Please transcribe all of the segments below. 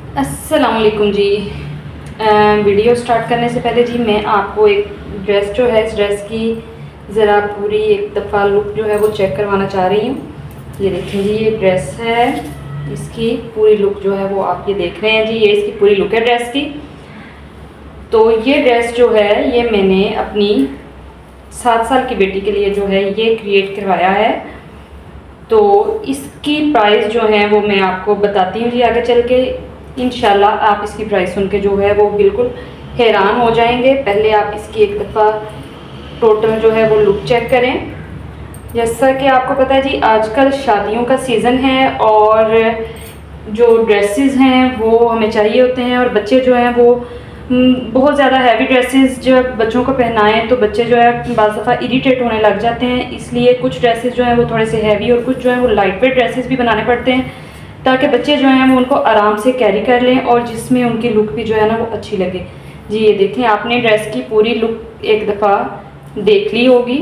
अस्सलामुअलैकुम जी। Video start करने से पहले जी मैं आपको एक ड्रेस जो है, इस ड्रेस की ज़रा पूरी एक दफ़ा लुक जो है वो चेक करवाना चाह रही हूँ। ये देखें जी, ये ड्रेस है, इसकी पूरी लुक जो है वो आप ये देख रहे हैं जी। ये इसकी पूरी लुक है ड्रेस की। तो ये ड्रेस जो है ये मैंने अपनी 7 साल की बेटी के लिए जो है ये क्रिएट करवाया है। तो इसकी प्राइस जो है वो मैं आपको बताती हूँ जी आगे चल के। इंशाल्लाह आप इसकी प्राइस सुन के जो है वो बिल्कुल हैरान हो जाएंगे। पहले आप इसकी एक दफ़ा टोटल जो है वो लुक चेक करें। जैसा कि आपको पता है जी, आजकल शादियों का सीज़न है और जो ड्रेसेस हैं वो हमें चाहिए होते हैं, और बच्चे जो हैं वो बहुत ज़्यादा हैवी ड्रेसेस जो बच्चों को पहनाएं तो बच्चे जो है बाज़ दफ़ा इरिटेट होने लग जाते हैं। इसलिए कुछ ड्रेसेस जो हैं वो थोड़े से हैवी और कुछ जो है वो लाइट वेट ड्रेसेस भी बनाने पड़ते हैं, ताकि बच्चे जो हैं वो उनको आराम से कैरी कर लें और जिसमें उनकी लुक भी जो है ना वो अच्छी लगे जी। ये देखें, आपने ड्रेस की पूरी लुक एक दफ़ा देख ली होगी।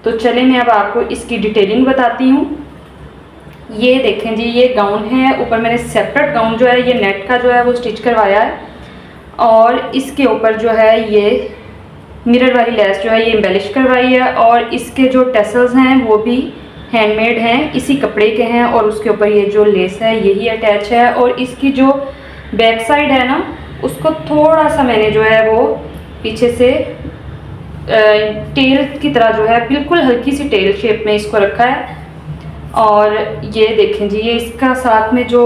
तो चलें मैं अब आपको इसकी डिटेलिंग बताती हूँ। ये देखें जी, ये गाउन है। ऊपर मैंने सेपरेट गाउन जो है ये नेट का जो है वो स्टिच करवाया है, और इसके ऊपर जो है ये मिरर वाली लेस जो है ये एम्बेलिश करवाई है, और इसके जो टेसल्स हैं वो भी हैंडमेड हैं, इसी कपड़े के हैं, और उसके ऊपर ये जो लेस है यही अटैच है। और इसकी जो बैक साइड है ना, उसको थोड़ा सा मैंने जो है वो पीछे से टेल की तरह जो है बिल्कुल हल्की सी टेल शेप में इसको रखा है। और ये देखें जी, ये इसका साथ में जो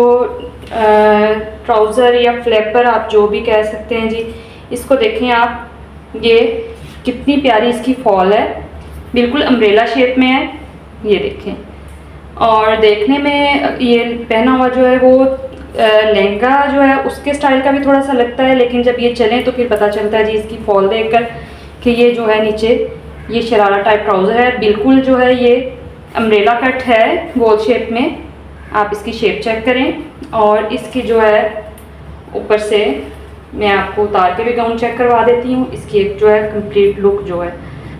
ट्राउज़र या फ्लैपर आप जो भी कह सकते हैं जी, इसको देखें आप, ये कितनी प्यारी इसकी फॉल है, बिल्कुल अम्ब्रेला शेप में है। ये देखें, और देखने में ये पहना हुआ जो है वो लहंगा जो है उसके स्टाइल का भी थोड़ा सा लगता है, लेकिन जब ये चलें तो फिर पता चलता है जी इसकी फॉल देखकर कि ये जो है नीचे ये शरारा टाइप ट्राउज़र है। बिल्कुल जो है ये अम्ब्रेला कट है गोल शेप में। आप इसकी शेप चेक करें, और इसकी जो है ऊपर से मैं आपको उतार के भी गाउन चेक करवा देती हूँ। इसकी एक जो है कंप्लीट लुक जो है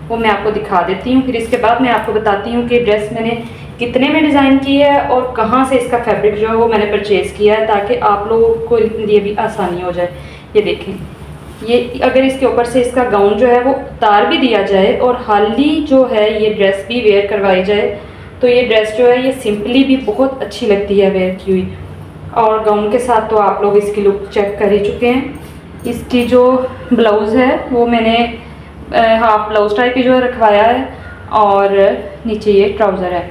वो मैं आपको दिखा देती हूँ। फिर इसके बाद मैं आपको बताती हूँ कि ड्रेस मैंने कितने में डिज़ाइन की है और कहाँ से इसका फैब्रिक जो है वो मैंने परचेज़ किया है, ताकि आप लोगों को लिए भी आसानी हो जाए। ये देखें, ये अगर इसके ऊपर से इसका गाउन जो है वो उतार भी दिया जाए और हाली जो है ये ड्रेस भी वेयर करवाई जाए, तो ये ड्रेस जो है ये सिंपली भी बहुत अच्छी लगती है वेयर की हुई। और गाउन के साथ तो आप लोग इसकी लुक चेक कर ही चुके हैं। इसकी जो ब्लाउज़ है वो मैंने हाफ ब्लाउज टाइप ही जो है रखवाया है, और नीचे ये ट्राउज़र है।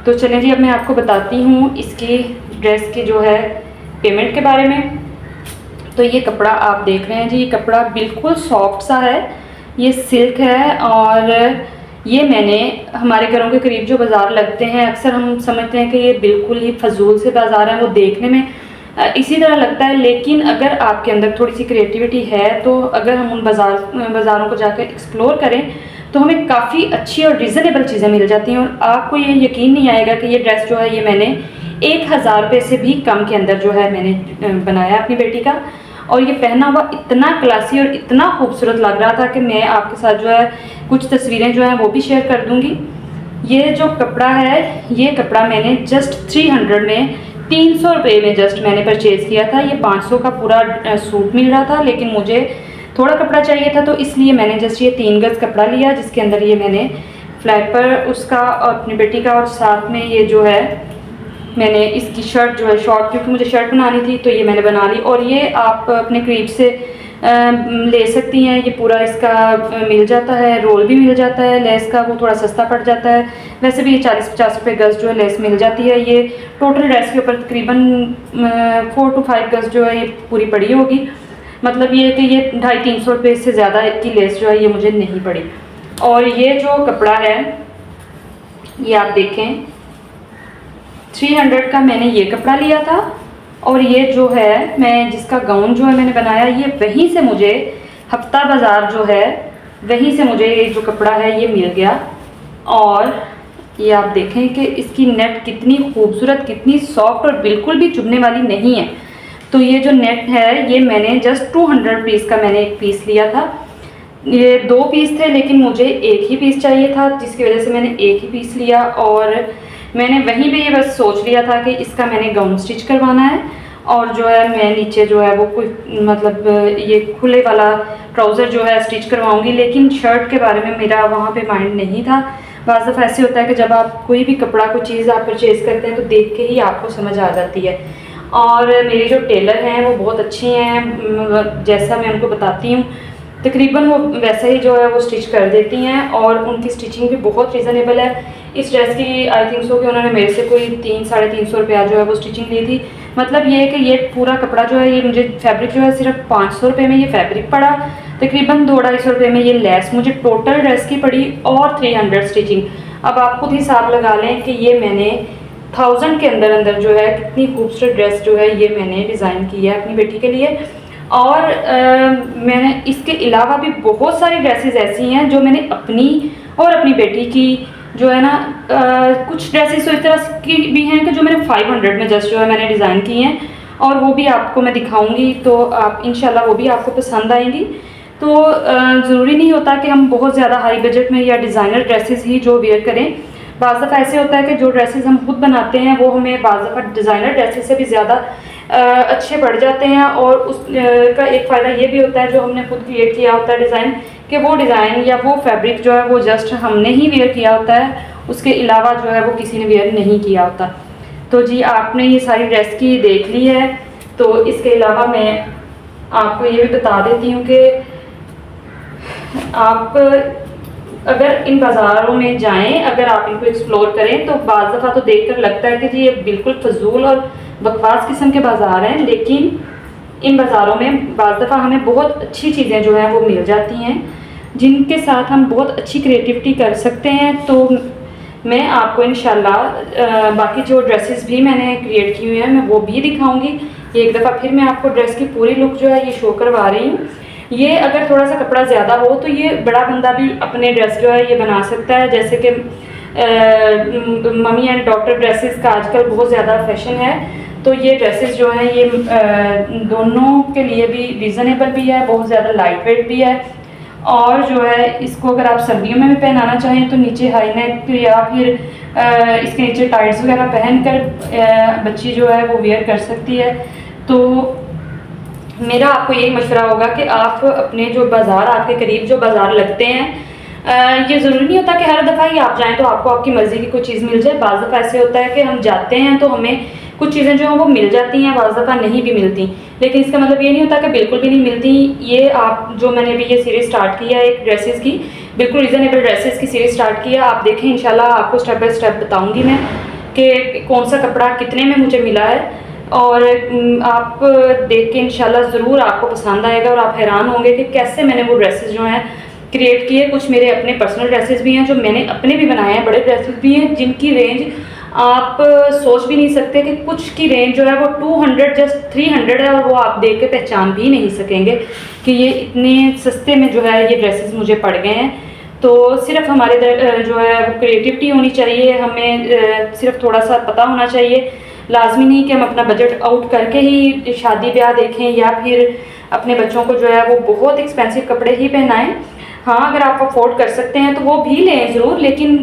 तो चलें जी, अब मैं आपको बताती हूँ इसकी ड्रेस की जो है पेमेंट के बारे में। तो ये कपड़ा आप देख रहे हैं जी, ये कपड़ा बिल्कुल सॉफ्ट सा है, ये सिल्क है। और ये मैंने हमारे घरों के करीब जो बाज़ार लगते हैं, अक्सर हम समझते हैं कि ये बिल्कुल ही फजूल से बाज़ार हैं, वो देखने में इसी तरह लगता है। लेकिन अगर आपके अंदर थोड़ी सी क्रिएटिविटी है तो अगर हम उन बाज़ारों को जाकर एक्सप्लोर करें तो हमें काफ़ी अच्छी और रिजनेबल चीज़ें मिल जाती हैं। और आपको ये यकीन नहीं आएगा कि ये ड्रेस जो है ये मैंने 1000 रुपये से भी कम के अंदर जो है मैंने बनाया अपनी बेटी का। और ये पहना हुआ इतना क्लासी और इतना खूबसूरत लग रहा था कि मैं आपके साथ जो है कुछ तस्वीरें जो हैं वो भी शेयर कर दूंगी। ये जो कपड़ा है, ये कपड़ा मैंने जस्ट 300 में 300 रुपये में जस्ट मैंने परचेज़ किया था। ये 500 का पूरा सूट मिल रहा था, लेकिन मुझे थोड़ा कपड़ा चाहिए था तो इसलिए मैंने जस्ट ये 3 गज़ कपड़ा लिया, जिसके अंदर ये मैंने फ्लैपर उसका और अपनी बेटी का, और साथ में ये जो है मैंने इसकी शर्ट जो है शॉर्ट, क्योंकि मुझे शर्ट बनानी थी तो ये मैंने बना ली। और ये आप अपने करीब से ले सकती हैं, ये पूरा इसका मिल जाता है, रोल भी मिल जाता है लेस का, वो थोड़ा सस्ता पड़ जाता है। वैसे भी ये 40-50 रुपये गज़ जो है लेस मिल जाती है। ये टोटल ड्रेस के ऊपर तकरीबन 4 to 5 गज़ जो है ये पूरी पड़ी होगी। मतलब ये कि ये 250-300 रुपये से ज़्यादा की लेस जो है ये मुझे नहीं पड़ी। और ये जो कपड़ा है ये आप देखें, 300 का मैंने ये कपड़ा लिया था, और ये जो है मैं जिसका गाउन जो है मैंने बनाया, ये वहीं से मुझे हफ्ता बाज़ार जो है वहीं से मुझे ये जो कपड़ा है ये मिल गया। और ये आप देखें कि इसकी नेट कितनी खूबसूरत, कितनी सॉफ्ट और बिल्कुल भी चुभने वाली नहीं है। तो ये जो नेट है ये मैंने जस्ट 200 रुपीज़ का मैंने एक पीस लिया था। ये 2 पीस थे लेकिन मुझे एक ही पीस चाहिए था, जिसकी वजह से मैंने एक ही पीस लिया। और मैंने वहीं पे ये बस सोच लिया था कि इसका मैंने गाउन स्टिच करवाना है, और जो है मैं नीचे जो है वो कोई मतलब ये खुले वाला ट्राउज़र जो है स्टिच करवाऊंगी। लेकिन शर्ट के बारे में मेरा वहाँ पे माइंड नहीं था। बाज़ दफ़ा ऐसे होता है कि जब आप कोई भी कपड़ा कोई चीज़ आप परचेज़ करते हैं तो देख के ही आपको समझ आ जाती है। और मेरे जो टेलर हैं वो बहुत अच्छे हैं, जैसा मैं उनको बताती हूँ तकरीबन वो वैसे ही जो है वो स्टिच कर देती हैं और उनकी स्टिचिंग भी बहुत रीज़नेबल है। इस ड्रेस की आई थिंक सो कि उन्होंने मेरे से कोई 300-350 रुपया जो है वो स्टिचिंग ली थी। मतलब ये है कि ये पूरा कपड़ा जो है ये मुझे फैब्रिक जो है सिर्फ 500 रुपये में ये फैब्रिक पड़ा, तकरीबन 200-250 रुपये में ये लेस मुझे टोटल ड्रेस की पड़ी और 300 स्टिचिंग। अब आप खुद हिसाब लगा लें कि ये मैंने 1000 के अंदर अंदर जो है कितनी खूबसूरत ड्रेस जो है ये मैंने डिज़ाइन की है अपनी बेटी के लिए। और मैंने इसके अलावा भी बहुत सारी ड्रेसेस ऐसी हैं जो मैंने अपनी और अपनी बेटी की जो है ना कुछ ड्रेसेस तो इस तरह की भी हैं कि जो मैंने 500 में जस्ट जो है मैंने डिज़ाइन की हैं और वो भी आपको मैं दिखाऊंगी, तो आप इंशाल्लाह वो भी आपको पसंद आएंगी। तो ज़रूरी नहीं होता कि हम बहुत ज़्यादा हाई बजट में या डिज़ाइनर ड्रेसेस ही जो वेयर करें। बाज़ दफ़ा ऐसे होता है कि जो ड्रेसेस हम खुद बनाते हैं वो हमें बाज़ दफ़ा डिज़ाइनर ड्रेसेस से भी ज़्यादा अच्छे पड़ जाते हैं। और उस का एक फ़ायदा ये भी होता है जो हमने खुद क्रिएट किया होता है डिज़ाइन, कि वो डिज़ाइन या वो फैब्रिक जो है वो जस्ट हमने ही वेयर किया होता है, उसके अलावा जो है वो किसी ने वेयर नहीं किया होता। तो जी आपने ये सारी ड्रेस की देख ली है। तो इसके अलावा मैं आपको ये भी बता देती हूँ कि आप अगर इन बाज़ारों में जाएं, अगर आप इनको एक्सप्लोर करें तो बाज़ दफ़ा तो देखकर लगता है कि जी ये बिल्कुल फजूल और बकवास किस्म के बाज़ार हैं, लेकिन इन बाज़ारों में बाज़ दफ़ा हमें बहुत अच्छी चीज़ें जो हैं वो मिल जाती हैं जिनके साथ हम बहुत अच्छी क्रिएटिविटी कर सकते हैं। तो मैं आपको इंशाल्लाह बाकी जो ड्रेसेस भी मैंने क्रिएट की हुई हैं मैं वो भी दिखाऊंगी। एक दफ़ा फिर मैं आपको ड्रेस की पूरी लुक जो है ये शो करवा रही हूँ। ये अगर थोड़ा सा कपड़ा ज़्यादा हो तो ये बड़ा बंदा भी अपने ड्रेस जो है ये बना सकता है, जैसे कि मम्मी एंड डॉटर ड्रेसेस का आजकल बहुत ज़्यादा फैशन है। तो ये ड्रेसेस जो हैं ये दोनों के लिए भी रीज़नेबल भी है, बहुत ज़्यादा लाइट वेट भी है। और जो है इसको अगर आप सर्दियों में भी पहनाना चाहें तो नीचे हाई नेक या फिर इसके नीचे टाइट्स वगैरह पहनकर बच्ची जो है वो वेयर कर सकती है। तो मेरा आपको यही मशवरा होगा कि आप अपने जो बाज़ार आपके करीब जो बाज़ार लगते हैं, ये ज़रूरी नहीं होता कि हर दफ़ा ही आप जाएं तो आपको आपकी मर्ज़ी की कोई चीज़ मिल जाए। बाज़ दफ़ा ऐसे होता है कि हम जाते हैं तो हमें कुछ चीज़ें जो हैं वो मिल जाती हैं, बाज़ दफ़ा नहीं भी मिलती। लेकिन इसका मतलब ये नहीं होता कि बिल्कुल भी नहीं मिलती। ये आप जो मैंने अभी ये सीरीज़ स्टार्ट की है एक ड्रेसेस की, बिल्कुल रीज़नेबल ड्रेसेस की सीरीज़ स्टार्ट की है। आप देखें इंशाल्लाह आपको स्टेप बाय स्टेप बताऊँगी मैं कि कौन सा कपड़ा कितने में मुझे मिला है, और आप देख के इंशाल्लाह ज़रूर आपको पसंद आएगा और आप हैरान होंगे कि कैसे मैंने वो ड्रेसेस जो हैं क्रिएट किए। कुछ मेरे अपने पर्सनल ड्रेसेस भी हैं जो मैंने अपने भी बनाए हैं, बड़े ड्रेसेस भी हैं जिनकी रेंज आप सोच भी नहीं सकते कि कुछ की रेंज जो है वो 200 जस्ट 300 है, और वो आप देख के पहचान भी नहीं सकेंगे कि ये इतने सस्ते में जो है ये ड्रेसेस मुझे पड़ गए हैं। तो सिर्फ हमारे जो है वो क्रिएटिविटी होनी चाहिए, हमें सिर्फ थोड़ा सा पता होना चाहिए। लाजमी नहीं कि हम अपना बजट आउट करके ही शादी ब्याह देखें या फिर अपने बच्चों को जो है वो बहुत एक्सपेंसिव कपड़े ही पहनाएं। हाँ, अगर आप अफोर्ड कर सकते हैं तो वो भी लें ज़रूर, लेकिन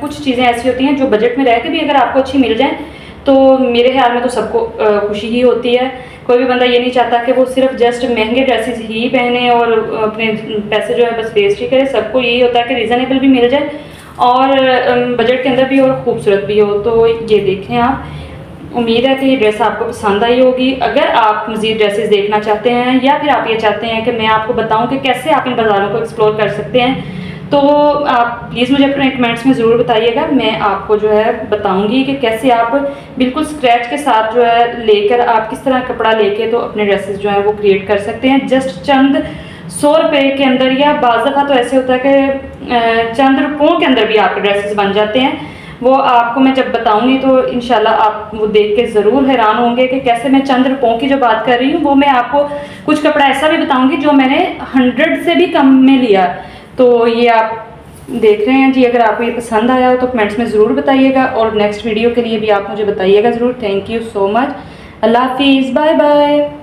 कुछ चीज़ें ऐसी होती हैं जो बजट में रह के भी अगर आपको अच्छी मिल जाएं तो मेरे ख्याल में तो सबको खुशी ही होती है। कोई भी बंदा ये नहीं चाहता कि वो सिर्फ जस्ट महंगे ड्रेसेस ही पहने और अपने पैसे जो है बस वेस्ट ही करे। सबको यही होता है कि रीज़नेबल भी मिल जाए और बजट के अंदर भी और खूबसूरत भी हो। तो ये देखें आप, उम्मीद है कि ये ड्रेस आपको पसंद आई होगी। अगर आप मज़ीद ड्रेसेस देखना चाहते हैं या फिर आप ये चाहते हैं कि मैं आपको बताऊं कि कैसे आप इन बाज़ारों को एक्सप्लोर कर सकते हैं, तो आप प्लीज़ मुझे अपने कमेंट्स में ज़रूर बताइएगा। मैं आपको जो है बताऊंगी कि कैसे आप बिल्कुल स्क्रैच के साथ जो है लेकर आप किस तरह कपड़ा लेके तो अपने ड्रेसेस जो है वो क्रिएट कर सकते हैं जस्ट चंद 100 रुपये के अंदर, या बाज़ दफ़ा तो ऐसे होता है कि चंद रुपयों के अंदर भी आपके ड्रेसेस बन जाते हैं। वो आपको मैं जब बताऊंगी तो इंशाल्लाह आप वो देख के ज़रूर हैरान होंगे कि कैसे मैं चंद रुपयों की जो बात कर रही हूँ वो मैं आपको कुछ कपड़ा ऐसा भी बताऊंगी जो मैंने 100 से भी कम में लिया। तो ये आप देख रहे हैं जी। अगर आपको ये पसंद आया हो तो कमेंट्स में ज़रूर बताइएगा और नेक्स्ट वीडियो के लिए भी आप मुझे बताइएगा ज़रूर। Thank you so much. अल्लाह हाफिज़, बाय बाय।